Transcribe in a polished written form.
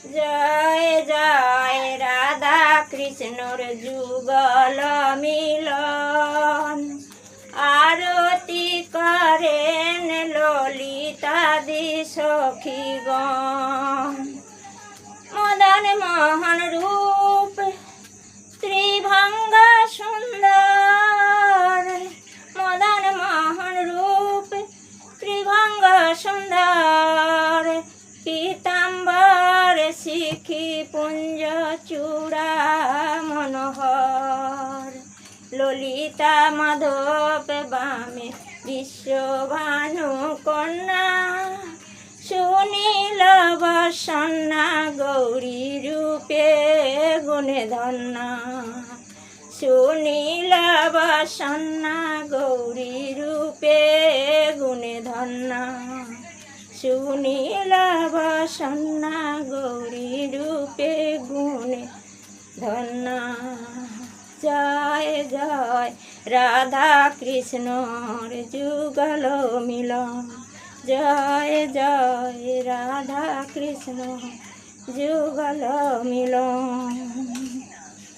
জয় জয় রাধা কৃষ্ণর যুগল মিলন। আরতি করেন ললিতাদি সখীগণ। মদন মোহন রূপ ত্রিভঙ্গ সুন্দর। মদন মোহন রূপ ত্রিভঙ্গ সুন্দর। পীতাম্বর শিখি পুঞ্জ চূড়া মনোহর। ললিতা মাধব বামে বিশ্বভানু কন্যা। সুনীল বসন্না গৌরী রূপে গুণে ধন্যা। সুনীল বসন্না গৌরী রূপে গুণে ধন্যা। সুনীল বসন্না গৌরী রূপে গুণে ধন্যা। জয় জয় রাধা কৃষ্ণর যুগল মিলন। জয় জয় রাধা কৃষ্ণ যুগল মিলন।